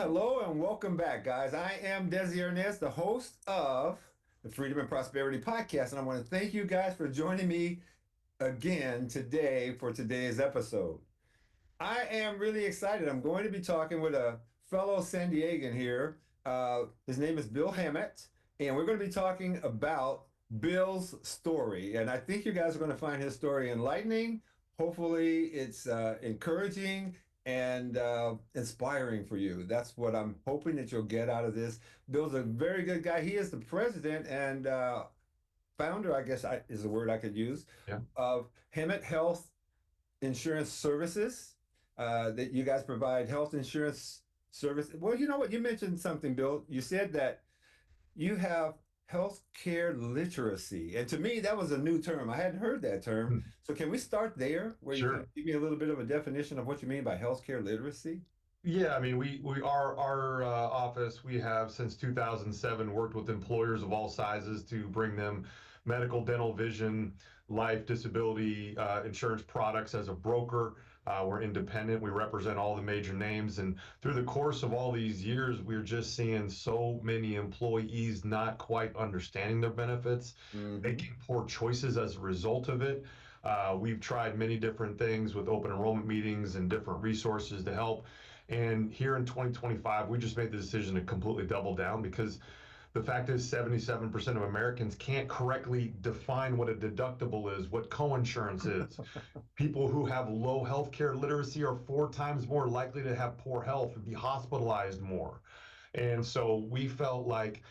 Hello, and welcome back, guys. I am Desi Ernest, the host of the Freedom and Prosperity Podcast, and I want to thank you guys for joining me again today for today's episode. I am really excited. I'm going to be talking with a fellow San Diegan here. His name is Bill Hammett, and we're going to be talking about Bill's story. And I think you guys are going to find his story enlightening. Hopefully, it's encouraging and inspiring for you. That's what I'm hoping that you'll get out of this. Bill's a very good guy. He is the president and founder, is the word I could use, Yeah. of Hammett Health Insurance Services. That you guys provide health insurance service. Well, you know what? You mentioned something, Bill. You said that you have healthcare literacy. And to me, that was a new term. I hadn't heard that term. Hmm. So can we start there where you kind Sure. of give me a little bit of a definition of what you mean by healthcare literacy? Yeah, I mean, we our office we have since 2007 worked with employers of all sizes to bring them medical, dental, vision, life, disability insurance products as a broker. We're independent. We represent all the major names, and through the course of all these years, we're just seeing so many employees not quite understanding their benefits, Hmm. making poor choices as a result of it. We've tried many different things with open enrollment meetings and different resources to help. And here in 2025, we just made the decision to completely double down because the fact is 77% of Americans can't correctly define what a deductible is, what coinsurance is. People who have low healthcare literacy are four times more likely to have poor health and be hospitalized more. And so we felt like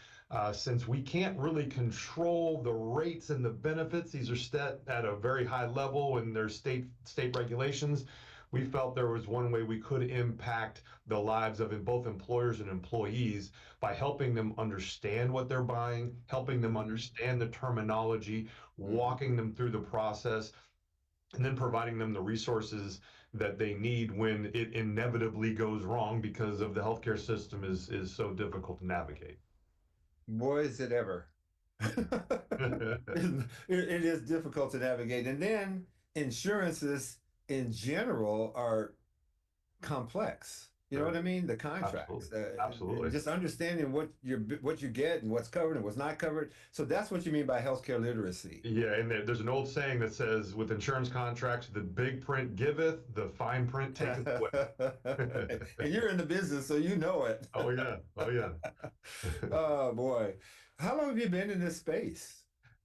since we can't really control the rates and the benefits, these are set at a very high level and there's state regulations. We felt there was one way we could impact the lives of both employers and employees by helping them understand what they're buying, helping them Hmm. understand the terminology, Hmm. walking them through the process, and then providing them the resources that they need when it inevitably goes wrong because of the healthcare system is so difficult to navigate. Boy, is it ever. It is difficult to navigate. And then insurances in general are complex. You know what Right. I mean? The contracts, Absolutely. Absolutely. just understanding what you get and what's covered and what's not covered. So that's what you mean by healthcare literacy. Yeah, and there's an old saying that says, with insurance contracts, the big print giveth, the fine print taketh away. And you're in the business, so you know it. Oh yeah. Oh yeah. Oh boy. How long have you been in this space?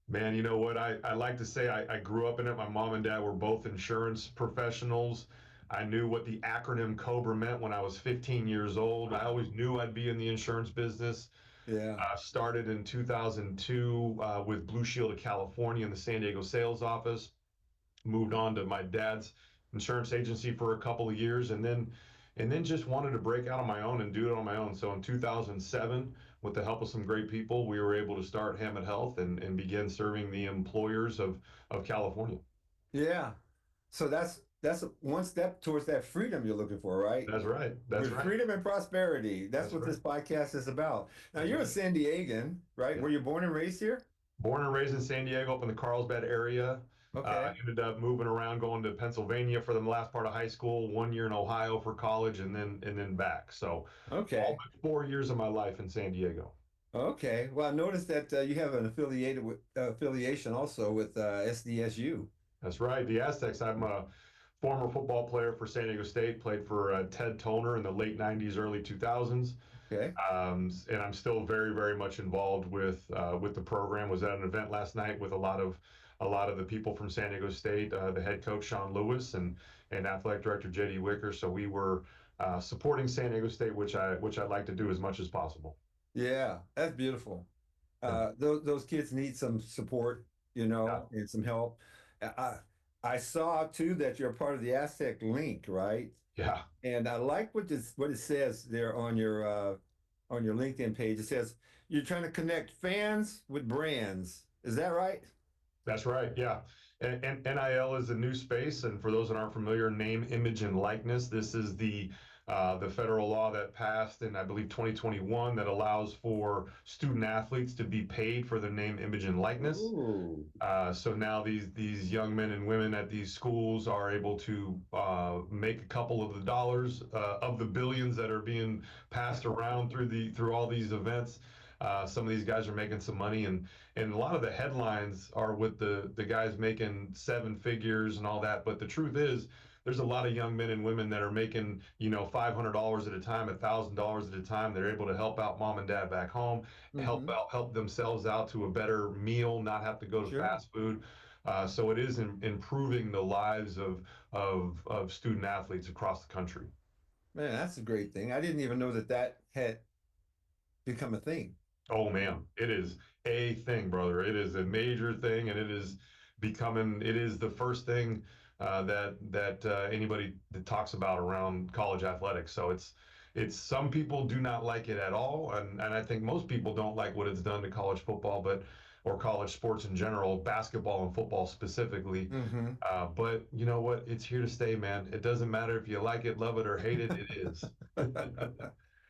Man, you know what? I like to say I grew up in it. My mom and dad were both insurance professionals. I knew what the acronym COBRA meant when I was 15 years old. I always knew I'd be in the insurance business. Yeah. Started in 2002 with Blue Shield of California in the San Diego sales office. Moved on to my dad's insurance agency for a couple of years, and then just wanted to break out on my own and do it on my own. So in 2007, with the help of some great people, we were able to start Hammett Health and begin serving the employers of California. Yeah. So that's one step towards that freedom you're looking for, right? That's right. That's With right. freedom and prosperity. That's That's what right. this podcast is about. Now, That's you're a right. San Diegan, right? Yeah. Were you born and raised here? Born and raised in San Diego, up in the Carlsbad area. Okay. Ended up moving around, going to Pennsylvania for the last part of high school, 1 year in Ohio for college, and then back. So all Okay. but 4 years of my life in San Diego. Okay. Well, I noticed that you have an affiliation also with SDSU. That's right. The Aztecs. I'm a former football player for San Diego State. Played for Ted Toner in the late '90s, early 2000s, Okay. and I'm still very, very much involved with the program. Was at an event last night with a lot of the people from San Diego State, the head coach Sean Lewis and athletic director JD Wicker. So we were supporting San Diego State, which I like to do as much as possible. Yeah, that's beautiful. Yeah. Those kids need some support, Yeah. and some help. I I saw too that you're a part of the Aztec Link, right? Yeah. And I like what it says there on your LinkedIn page. It says you're trying to connect fans with brands. Is that right? That's right. Yeah. And NIL is a new space. And for those that aren't familiar, name, image, and likeness. This is the the federal law that passed in, I believe, 2021 that allows for student athletes to be paid for their name, image, and likeness. Ooh. So now these young men and women at these schools are able to make a couple of the dollars of the billions that are being passed around through all these events. Some of these guys are making some money, and a lot of the headlines are with the guys making seven figures and all that. But the truth is, there's a lot of young men and women that are making, $500 at a time, $1,000 at a time. They're able to help out mom and dad back home, Mm-hmm. help themselves out to a better meal, not have to go to Sure. fast food. So it is improving the lives of student athletes across the country. Man, that's a great thing. I didn't even know that that had become a thing. Oh man, it is a thing, brother. It is a major thing, and it is the first thing that anybody that talks about around college athletics. So it's some people do not like it at all, and I think most people don't like what it's done to college football, or college sports in general, basketball and football specifically. Mm-hmm. But you know what? It's here to stay, man. It doesn't matter if you like it, love it, or hate it. It is.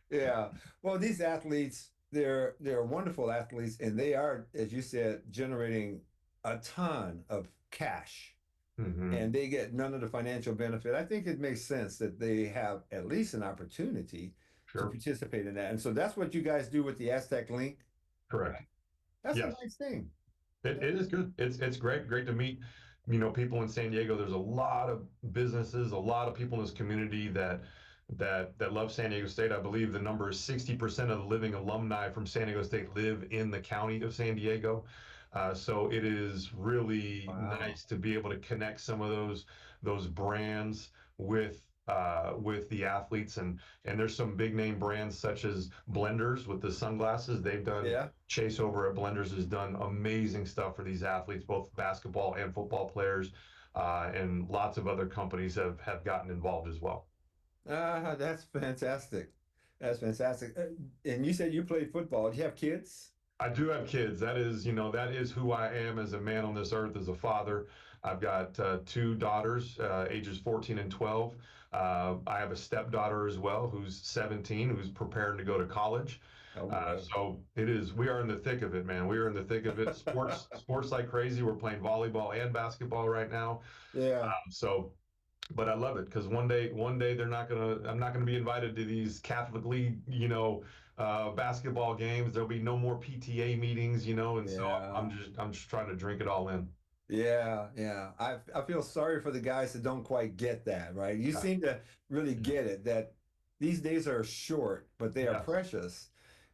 Yeah. Well, these athletes, they're wonderful athletes, and they are, as you said, generating a ton of cash, Hmm. and they get none of the financial benefit. I think it makes sense that they have at least an opportunity to Sure. participate in that. And so that's what you guys do with the Aztec Link. Correct. That's a Yes. nice thing. It is good. It's great to meet, people in San Diego. There's a lot of businesses, a lot of people in this community that love San Diego State. I believe the number is 60% of the living alumni from San Diego State live in the county of San Diego. So it is really Wow. nice to be able to connect some of those brands with the athletes, and there's some big name brands such as Blenders with the sunglasses. They've done Yeah. Chase over at Blenders has done amazing stuff for these athletes, both basketball and football players, and lots of other companies have gotten involved as well. Ah, that's fantastic. That's fantastic. And you said you played football. Do you have kids? I do have kids. That is who I am as a man on this earth, as a father. I've got two daughters, ages 14 and 12. I have a stepdaughter as well, who's 17, who's preparing to go to college. Oh boy. We are in the thick of it, man. We are in the thick of it. Sports like crazy. We're playing volleyball and basketball right now. Yeah. So but I love it because one day I'm not gonna be invited to these Catholic League, basketball games. There'll be no more PTA meetings, and so Yeah. I'm just trying to drink it all in. Yeah, yeah. I feel sorry for the guys that don't quite get that, right? You Yeah, seem to really yeah, get it that these days are short, but they are yes, precious.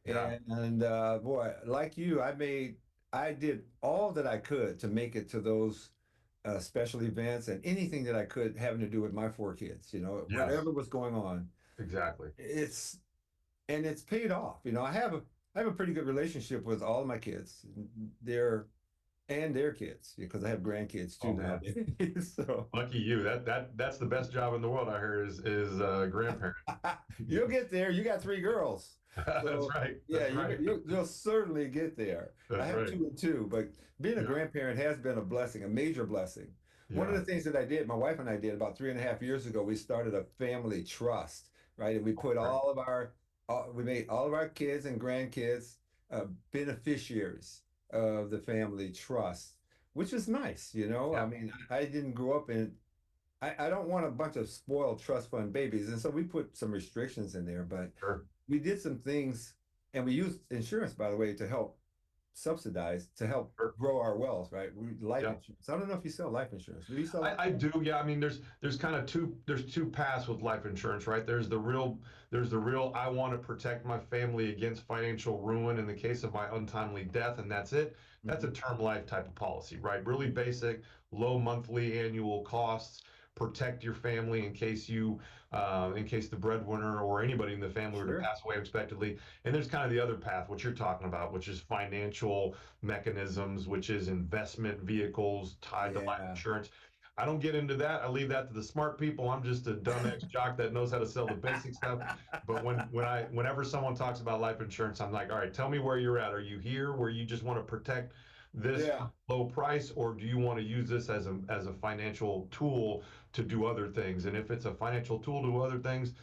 yeah, And boy, like you, I did all that I could to make it to those special events and anything that I could having to do with my four kids, yes, whatever was going on. exactly. It's and it's paid off. I have a pretty good relationship with all of my kids. They're and their kids because I have grandkids too Oh man, nowadays. So lucky you. That's the best job in the world. I heard is grandparent. you'll get there. You got three girls, That's so right. yeah, That's right. you'll certainly get there. I That's have right. two and two, but being a Yeah, grandparent has been a blessing, a major blessing. One of yeah. the things that I did, my wife and I did about 3.5 years ago, we started a family trust, right? And we put Great. we made all of our kids and grandkids beneficiaries of the family trust, which is nice, I Yeah, mean, I didn't grow up in I don't want a bunch of spoiled trust fund babies. And so we put some restrictions in there, but sure. we did some things and we used insurance, by the way, to help subsidize, to help Sure. grow our wealth, right? Life Yeah. insurance. I don't know if you sell life insurance. Do you sell life? I do, yeah. I mean, there's kind of two paths with life insurance, right? There's the real I want to protect my family against financial ruin in the case of my untimely death, and that's it. That's a Mhm. term life type of policy, right? Really basic, low monthly annual costs. Protect your family in case the breadwinner or anybody in the family were to Sure. pass away unexpectedly. And there's kind of the other path, what you're talking about, which is financial mechanisms, which is investment vehicles tied to life Yeah. insurance. I don't get into that. I leave that to the smart people. I'm just a dumb ex jock that knows how to sell the basic stuff. But whenever someone talks about life insurance, I'm like, all right, tell me where you're at. Are you here where you just want to protect this Yeah. low price, or do you want to use this as a financial tool to do other things? And if it's a financial tool to do other things,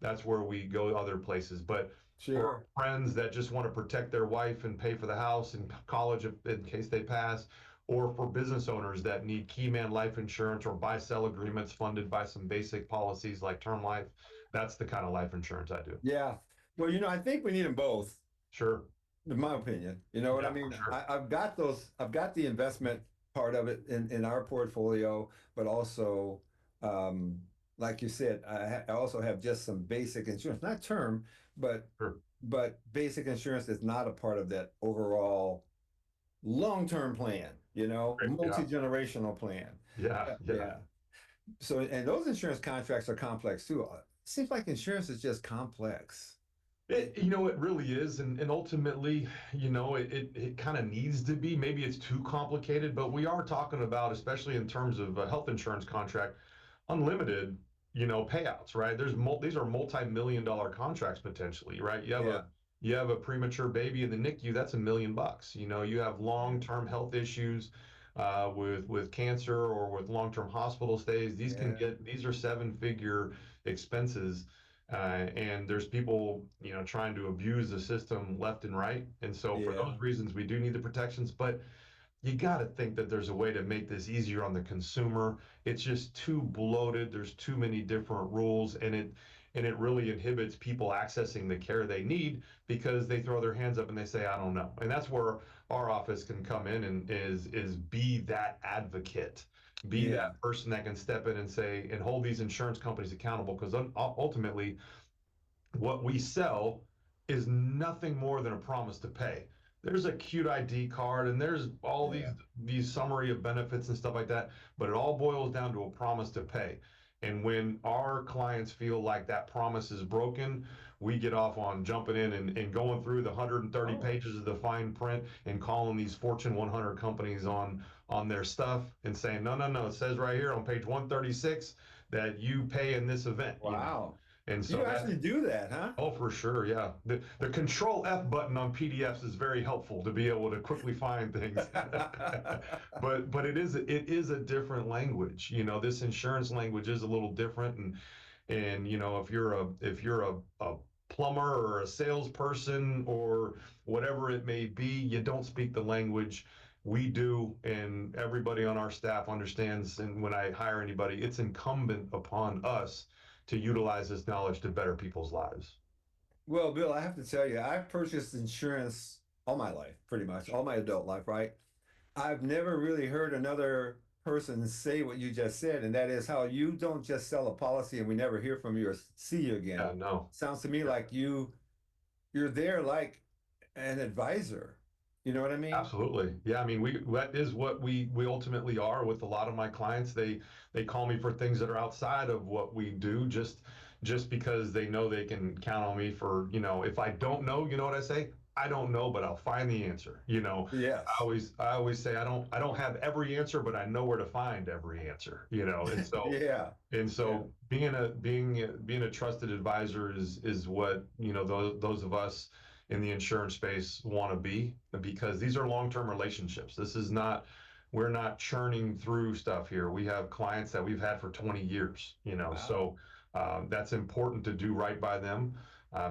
that's where we go other places. But for Sure. friends that just want to protect their wife and pay for the house and college in case they pass, or for business owners that need key man life insurance or buy sell agreements funded by some basic policies like term life, that's the kind of life insurance I do. Yeah. Well, I think we need them both, Sure. in my opinion. You know what I Yeah, for mean? sure. I've got I've got the investment part of it in our portfolio, but also, um, like you said, I also have just some basic insurance, not term, but Sure. basic insurance is not a part of that overall long-term plan, Great. Yeah. multi-generational plan. Yeah. Yeah. Yeah. Yeah. So, and those insurance contracts are complex too. Seems like insurance is just complex. It really is, and ultimately, it kind of needs to be. Maybe it's too complicated, but we are talking about, especially in terms of a health insurance contract, unlimited, payouts, right? These are multi-million dollar contracts potentially, right? Yeah. You have a premature baby in the NICU, that's $1 million. You have long-term health issues with cancer or with long-term hospital stays. Yeah. These are seven-figure expenses. And there's people, trying to abuse the system left and right. And so for Yeah. those reasons, we do need the protections, but you got to think that there's a way to make this easier on the consumer. It's just too bloated. There's too many different rules, and it really inhibits people accessing the care they need because they throw their hands up and they say, "I don't know." And that's where our office can come in and is be that advocate, be Yeah. that person that can step in and say and hold these insurance companies accountable because ultimately what we sell is nothing more than a promise to pay. There's a cute ID card and there's all Yeah. these summary of benefits and stuff like that, but it all boils down to a promise to pay. And when our clients feel like that promise is broken, we get off on jumping in and going through the 130 Oh, pages of the fine print and calling these Fortune 100 companies on their stuff and saying, no, no, no, it says right here on page 136 that you pay in this event. wow. And You so that's actually do that, huh? Oh, for sure, yeah. The Control F button on PDFs is very helpful to be able to quickly find things. But it is a different language. This insurance language is a little different, and if you're a plumber or a salesperson or whatever it may be, you don't speak the language. We do, and everybody on our staff understands. And when I hire anybody, it's incumbent upon us to utilize this knowledge to better people's lives. Well, Bill, I have to tell you, I've purchased insurance all my life, pretty much, all my adult life, right? I've never really heard another person say what you just said, and that is how you don't just sell a policy and we never hear from you or see you again. Yeah, no. Sounds to me Yeah, like you're there like an advisor. You know what I mean? absolutely. Yeah, I mean, that is what we ultimately are with a lot of my clients. They call me for things that are outside of what we do, just because they know they can count on me for, if I don't know, you know what I say? I don't know, but I'll find the answer. Yes. I always say I don't have every answer, but I know where to find every answer. And so Yeah. And Yeah. so being a trusted advisor is what, those of us in the insurance space want to be because these are long-term relationships. We're not churning through stuff here. We have clients that we've had for 20 years, Wow. so that's important to do right by them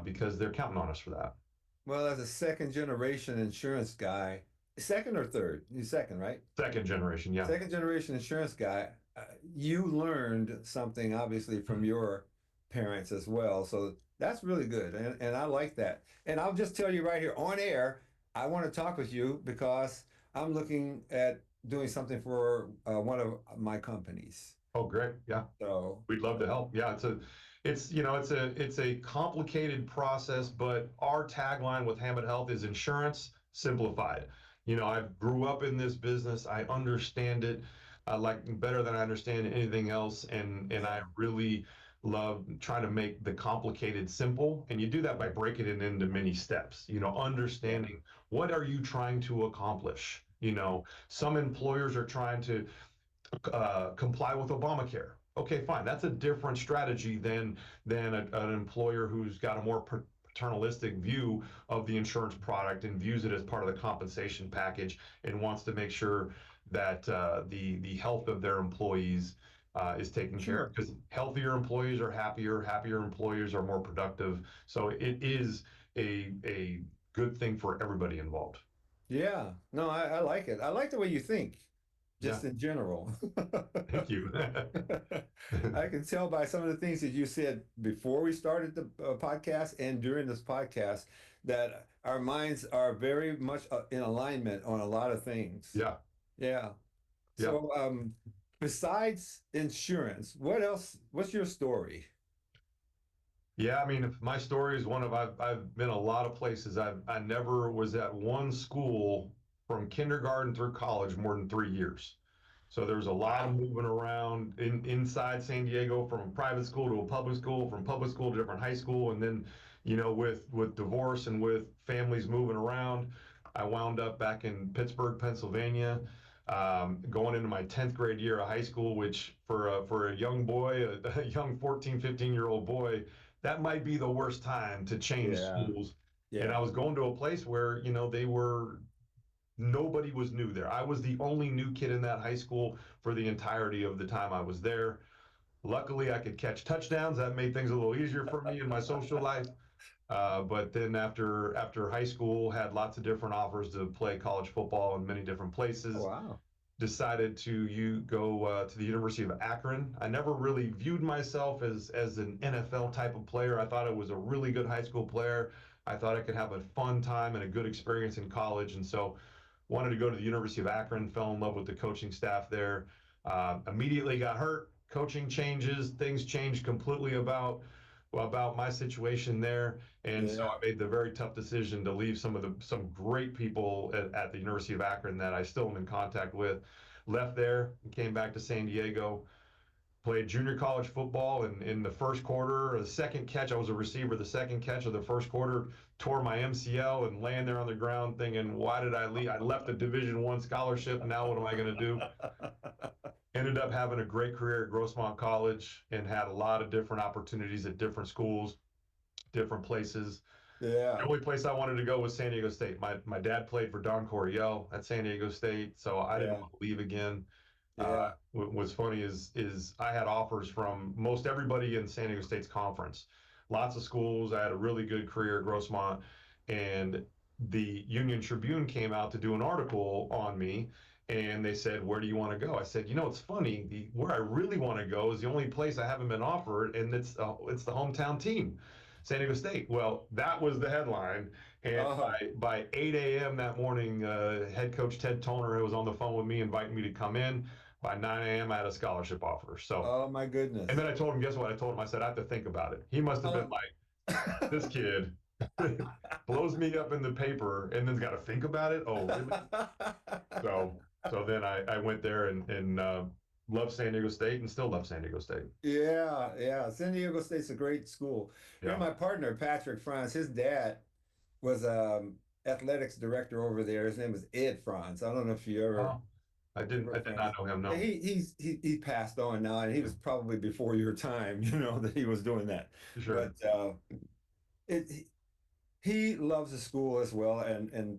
because they're counting on us for that. Well, as a second generation insurance guy, second or third? You second, right? Second generation, yeah. Second generation insurance guy, you learned something obviously from your parents as well. So that's really good. And I like that. And I'll just tell you right here on air, I want to talk with you because I'm looking at doing something for one of my companies. Oh, great. Yeah. So, We'd love to help. Yeah, it's a complicated process, but our tagline with Hammett Health is insurance simplified. I grew up in this business. I understand it like better than I understand anything else, and I yeah, really love trying to make the complicated simple. And you do that by breaking it into many steps. yeah, Understanding what are you trying to accomplish. Some employers are trying to comply with Obamacare. Okay, fine. That's a different strategy than an employer who's got a more paternalistic view of the insurance product and views it as part of the compensation package and wants to make sure that the health of their employees is taken care of Sure. because healthier employees are happier, happier employees are more productive. So it is a good thing for everybody involved. Yeah. No, I like it. I like the way you think, Yeah, just in general. thank you. I can tell by some of the things that you said before we started the podcast and during this podcast that our minds are very much in alignment on a lot of things. Yeah, Yeah. yeah. So, besides insurance, what else? What's your story? Yeah, I mean, my story is one of I've been a lot of places. I never was at one school from kindergarten through college more than 3 years. So there's a lot of Wow. moving around inside San Diego from a private school to a public school, from public school to different high school, and then, with divorce and with families moving around, I wound up back in Pittsburgh, Pennsylvania, going into my 10th grade year of high school, which for a young boy, a young 14, 15-year-old boy, that might be the worst time to change Yeah. schools. And I Yeah. was going to a place where, nobody was new there. I was the only new kid in that high school for the entirety of the time I was there. Luckily, I could catch touchdowns. That made things a little easier for me in my social life. But then after high school, had lots of different offers to play college football in many different Oh, places. wow. Decided to go to the University of Akron. I never really viewed myself as an NFL type of player. I thought I was a really good high school player. I thought I could have a fun time and a good experience in college, and so wanted to go to the University of Akron. Fell in love with the coaching staff there. Immediately got hurt. Coaching changes. Things changed completely about my situation there, and so Yeah. I made the very tough decision to leave some great people at the University of Akron that I still am in contact with. Left there and came back to San Diego. Played junior college football, and in the first quarter, the second catch, I was a receiver. The second catch of the first quarter, tore my MCL and laying there on the ground, thinking, "Why did I leave? I left a Division I scholarship. Now what am I going to do?" Ended up having a great career at Grossmont College and had a lot of different opportunities at different schools, different places. The Yeah. only place I wanted to go was San Diego State. My dad played for Don Coryell at San Diego State, so I didn't Yeah. want to leave again. Yeah. What's funny is I had offers from most everybody in San Diego State's conference, lots of schools. I had a really good career at Grossmont, and the Union Tribune came out to do an article on me, and they said, "Where do you want to go?" I said, "It's funny. Where I really want to go is the only place I haven't been offered, and it's the hometown team." San Diego State. Well, that was the headline. And Oh, by 8 a.m. that morning, head coach Ted Toner was on the phone with me, inviting me to come in. By 9 a.m., I had a scholarship offer. So, oh my and then goodness. I told him, guess what? I told him, I said, I have to think about it. He must have been Um, like, this kid blows me up in the paper and then's got to think about it. Oh, really? So then I went there and loved San Diego State and still love San Diego State. Yeah, yeah. San Diego State's a great school. You know, Yeah. my partner, Patrick Franz, his dad was athletics director over there. His name was Ed Franz. I don't know if you Oh, ever I did not Franz. know him. Yeah, No. he passed on now, and he was probably before your time, that he was doing that. Sure. But it he loves the school as well, and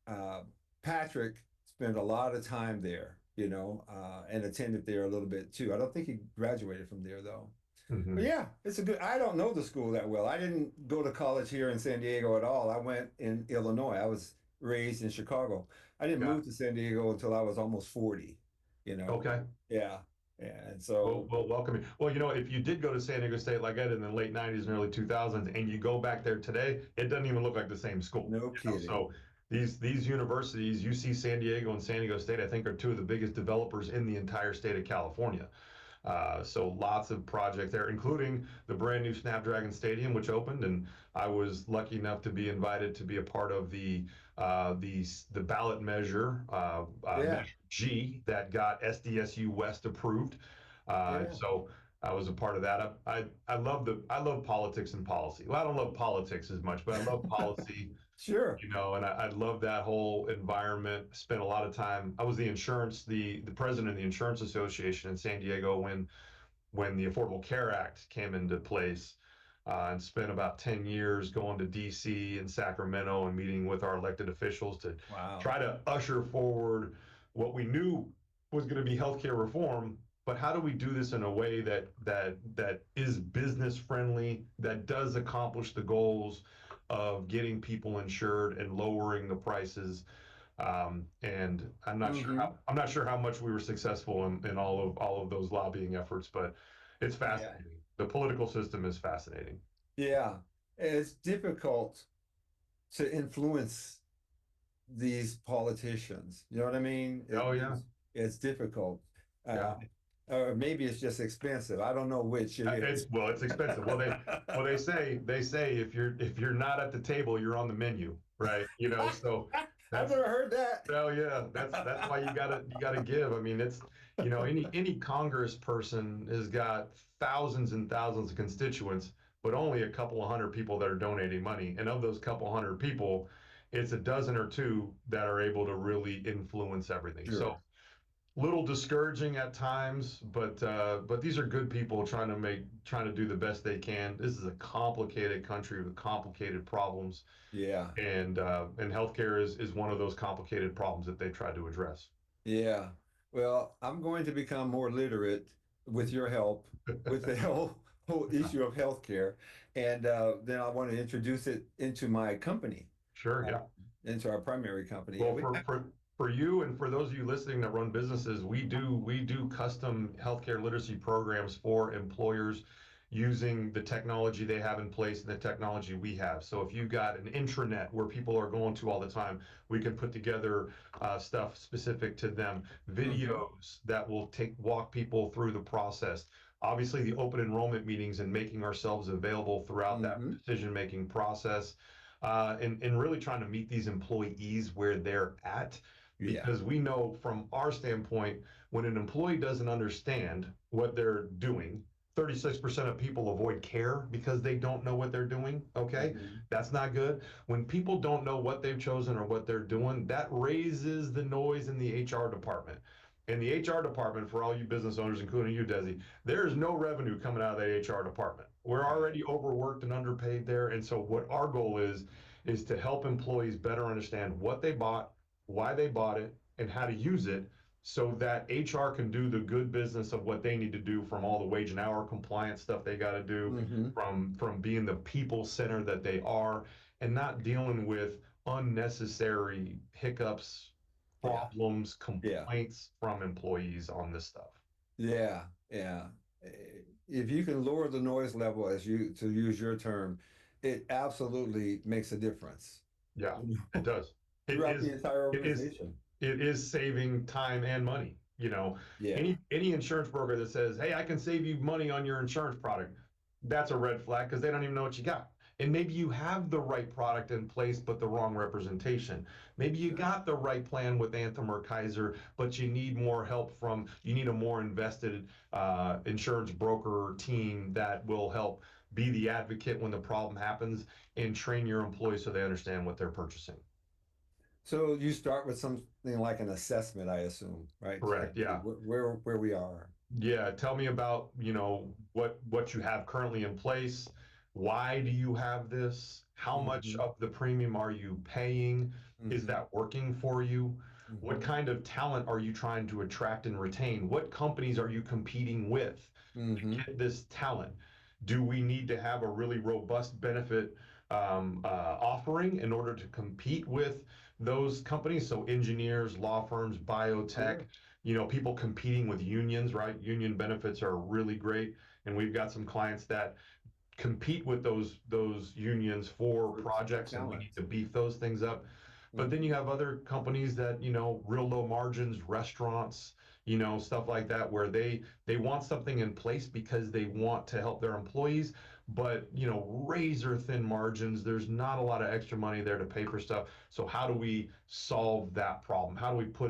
uh, Patrick spent a lot of time there, and attended there a little bit too. I don't think he graduated from there though. But Hmm. yeah, it's a good. I don't know the school that well. I didn't go to college here in San Diego at all. I went in Illinois. I was raised in Chicago. I didn't Yeah. move to San Diego until I was almost 40, you know. Okay. Yeah. Yeah. And Well, so, well, welcome you. Well, if you did go to San Diego State like I did in the late '90s and early 2000s, and you go back there today, it doesn't even look like the same school. no kidding. So these universities, UC San Diego and San Diego State, I think are two of the biggest developers in the entire state of California. So lots of projects there, including the brand new Snapdragon Stadium, which opened, and I was lucky enough to be invited to be a part of the ballot measure, Yeah. Measure G, that got SDSU West approved. Yeah. So I was a part of that. I love politics and policy. Well, I don't love politics as much, but I love policy. Sure. And I love that whole environment. Spent a lot of time. I was the president of the Insurance Association in San Diego when the Affordable Care Act came into place, and spent about 10 years going to DC and Sacramento and meeting with our elected officials to Wow. try to usher forward what we knew was going to be healthcare reform but how do we do this in a way that is business friendly, that does accomplish the goals of getting people insured and lowering the prices? And Hmm. I'm not sure how much we were successful in all of those lobbying efforts, but it's Yeah. fascinating. The political system is fascinating. Yeah. It's difficult to influence these politicians. You know what I mean? Oh yeah, It's difficult. Uh, yeah. or maybe it's just expensive. I don't know which it It's is. well, it's expensive. They say if you're not at the table, you're on the menu, right? So I've that's never heard that. well, yeah, that's why you gotta give. I mean, it's any Congress person has got thousands and thousands of constituents, but only a couple of hundred people that are donating money. And of those couple hundred people, it's a dozen or two that are able to really influence everything. So Sure. little discouraging at times, but these are good people trying to do the best they can. This is a complicated country with complicated problems, Yeah. and healthcare is one of those complicated problems that they try to address. Yeah. Well, I'm going to become more literate with your help with the whole issue of healthcare. And then I want to introduce it into my company, Sure, uh, yeah. into our primary company. Well, for you and for those of you listening that run businesses, we do custom healthcare literacy programs for employers using the technology they have in place and the technology we have. So if you've got an intranet where people are going to all the time, we can put together stuff specific to them, Hmm. videos that will walk people through the process. Obviously, the open enrollment meetings and making ourselves available throughout that Hmm. decision-making process, and really trying to meet these employees where they're at. Yeah. Because we know from our standpoint, when an employee doesn't understand what they're doing, 36% of people avoid care because they don't know what they're doing. Okay. Hmm. That's not good. When people don't know what they've chosen or what they're doing, that raises the noise in the HR department. In the HR department, for all you business owners, including you, Desi, there is no revenue coming out of that HR department. We're Right. already overworked and underpaid there. And so, what our goal is to help employees better understand what they bought, why they bought it, and how to use it so that HR can do the good business of what they need to do, from all the wage and hour compliance stuff they got to do, Hmm. from being the people center that they are, and not dealing with unnecessary hiccups, Yeah. problems, Yeah. complaints from employees on this stuff. Yeah. Yeah. If you can lower the noise level, as you to use your term, it absolutely makes a difference, Yeah, you it know, does. It throughout is the entire it is organization. it is saving time and money. Yeah. Any insurance broker that says, "Hey, I can save you money on your insurance product," that's a red flag because they don't even know what you got. And maybe you have the right product in place, but the wrong representation. Maybe you Sure. got the right plan with Anthem or Kaiser, but you need a more invested insurance broker team that will help be the advocate when the problem happens and train your employees so they understand what they're purchasing. So you start with something like an assessment, I assume, right? To Correct. see Yeah. where we are. Yeah, tell me about, what you have currently in place. Why do you have this? How much Hmm. of the premium are you paying? Is Hmm. that working for you? What Hmm. kind of talent are you trying to attract and retain? What companies are you competing with to Hmm. get this talent? Do we need to have a really robust benefit offering in order to compete with those companies? So engineers, law firms, biotech, Sure. people competing with unions, right? Union benefits are really great, and we've got some clients that compete with those unions for For projects, and we talent. need to beef those things up. But then you Hmm. have other companies that, real low margins, restaurants, stuff like that, where they want something in place because they want to help their employees, but razor thin margins. There's not a lot of extra money there to pay for stuff. So how do we solve that problem? How do we put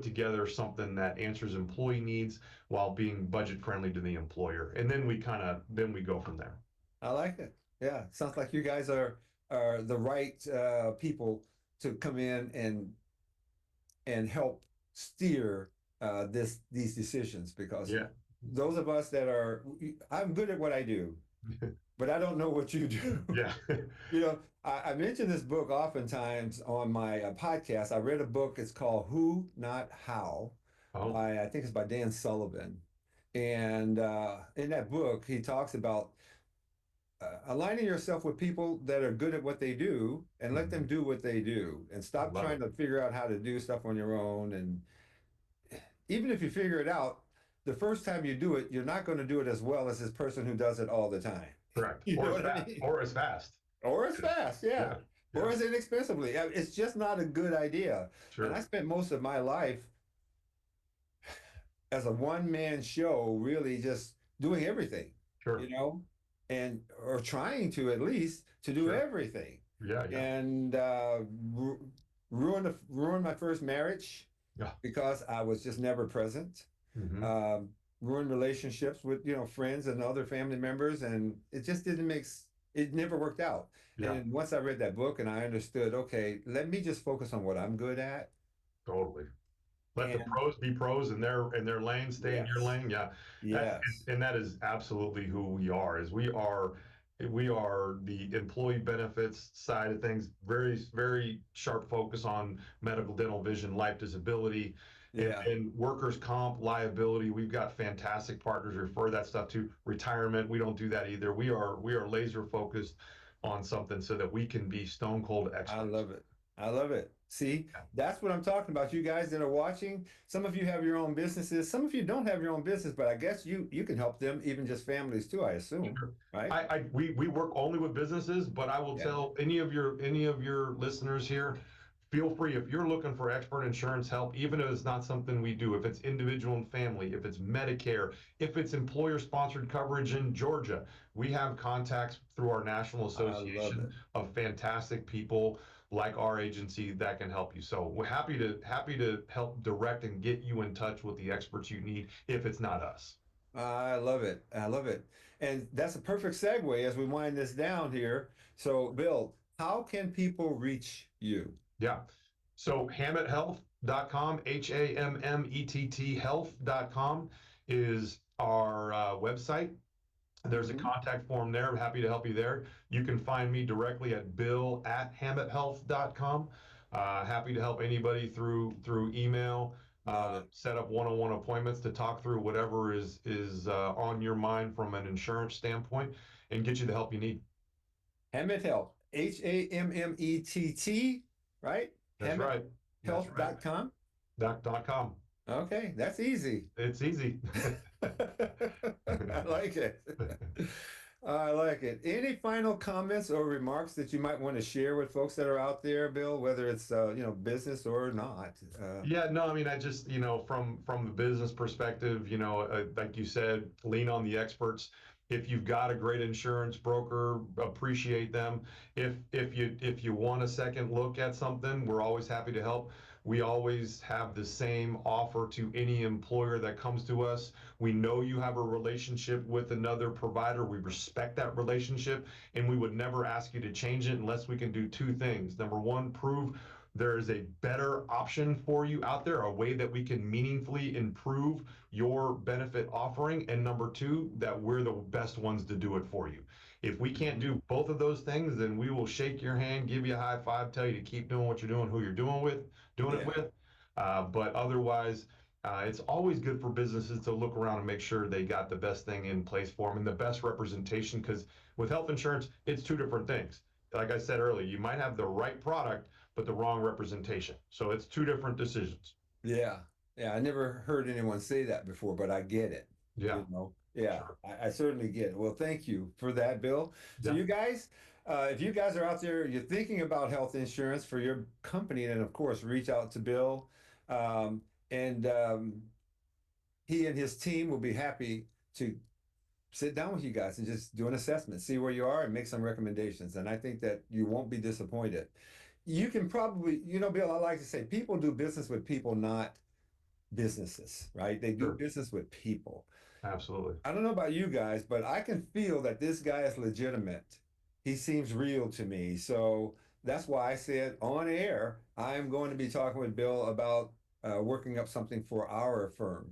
together something that answers employee needs while being budget friendly to the employer? And then we go from there. I like it. Yeah. Sounds like you guys are the right people to come in and help steer these decisions because Yeah. those of us that are I'm good at what I do, but I don't know what you do. Yeah. I mention this book oftentimes on my podcast. I read a book, it's called Who, Not How, Oh, by, I think it's by Dan Sullivan. And in that book, he talks about aligning yourself with people that are good at what they do and let them mhm. do what they do and I stop love trying it. to figure out how to do stuff on your own. And even if you figure it out, the first time you do it, you're not going to do it as well as this person who does it all the time. Correct. You know Or as what I fast. mean? Or as fast. Or as fast, yeah. Yeah. Or Yeah. as inexpensively. It's just not a good idea. And I Sure. spent most of my life as a one-man show, really just doing everything, you Sure. know, and or trying to at least to do Sure. everything. Yeah. Yeah. And ruined my first marriage Yeah. because I was just never present. Hmm. Ruined relationships with, friends and other family members, and it just didn't it never worked out. Yeah. And once I read that book and I understood, okay, let me just focus on what I'm good at. Totally. Let the And pros be pros in their lane, stay in your yes, lane. Yeah. yes, And that is absolutely who we are, is we are the employee benefits side of things, very, very sharp focus on medical, dental, vision, life, disability, and yeah. then workers' comp, liability. We've got fantastic partners. Refer that stuff to retirement. We don't do that either. We are laser focused on something so that we can be stone cold I experts. love it. I love it. See, Yeah. that's what I'm talking about. You guys that are watching, some of you have your own businesses, some of you don't have your own business, but I guess you can help them, even just families too, I assume, Sure. right? We work only with businesses, but I will Yeah. tell any of your listeners here, feel free if you're looking for expert insurance help, even if it's not something we do, if it's individual and family, if it's Medicare, if it's employer sponsored coverage in Georgia, we have contacts through our national I love association it. of fantastic people like our agency that can help you. So we're happy to help direct and get you in touch with the experts you need if it's not us. I love it. I love it. And that's a perfect segue as we wind this down here. So, Bill, how can people reach you? Yeah. So hammetthealth.com, HAMMETT health.com is our website. There's a Hmm. contact form there. I'm happy to help you there. You can find me directly at bill@hammetthealth.com. Happy to help anybody through email. Love it. Set up one-on-one appointments to talk through whatever is on your mind from an insurance standpoint and get you the help you need. Hammett Health, Hammett, right? That's right. That's right. HammettHealth.com. Doc.com. Okay, that's easy. It's easy. I like it. I like it. Any final comments or remarks that you might want to share with folks that are out there, Bill, whether it's business or not? Yeah, no, I mean, I just, from the business perspective, like you said, lean on the experts. If you've got a great insurance broker, appreciate them. If you want a second look at something, we're always happy to help. We always have the same offer to any employer that comes to us. We know you have a relationship with another provider. We respect that relationship, and we would never ask you to change it unless we can do two things. Number one, prove there is a better option for you out there, a way that we can meaningfully improve your benefit offering. And number two, that we're the best ones to do it for you. If we can't Mhm. do both of those things, then we will shake your hand, give you a high five, tell you to keep doing what you're doing, who you're doing it Yeah, with. But otherwise, it's always good for businesses to look around and make sure they got the best thing in place for them and the best representation. Because with health insurance, it's two different things. Like I said earlier, you might have the right product, but the wrong representation. So it's two different decisions. yeah, yeah. I never heard anyone say that before, but I get it. Yeah, Yeah, sure. I certainly get it. Well, thank you for that, Bill. So, Yeah, you guys, if you guys are out there, you're thinking about health insurance for your company, then of course, reach out to Bill. And he and his team will be happy to sit down with you guys and just do an assessment, see where you are, and make some recommendations. And I think that you won't be disappointed. You can probably, Bill, I like to say people do business with people, not businesses, right? They do sure. business with people. Absolutely. I don't know about you guys, but I can feel that this guy is legitimate. He seems real to me. So that's why I said on air, I'm going to be talking with Bill about working up something for our firm.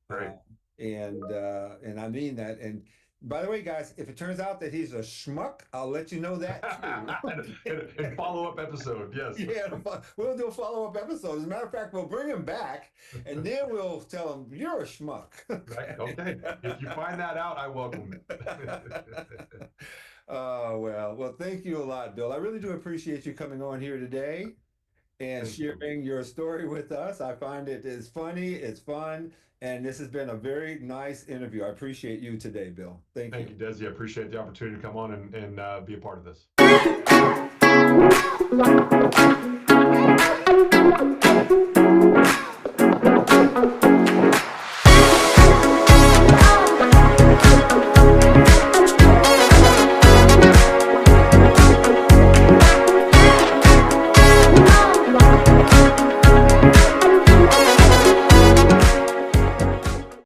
Uh, Great. and I mean that. And By the way, guys, if it turns out that he's a schmuck, I'll let you know that too. And follow-up episode, yes. Yeah, we'll do a follow-up episode. As a matter of fact, we'll bring him back, and then we'll tell him you're a schmuck. Right. Okay. If you find that out, I welcome it. Oh, well, thank you a lot, Bill. I really do appreciate you coming on here today and Thank you. sharing your story with us. I find it is funny, it's fun, and this has been a very nice interview. I appreciate you today, Bill. Thank Thank you. you, Desi. I appreciate the opportunity to come on and be a part of this.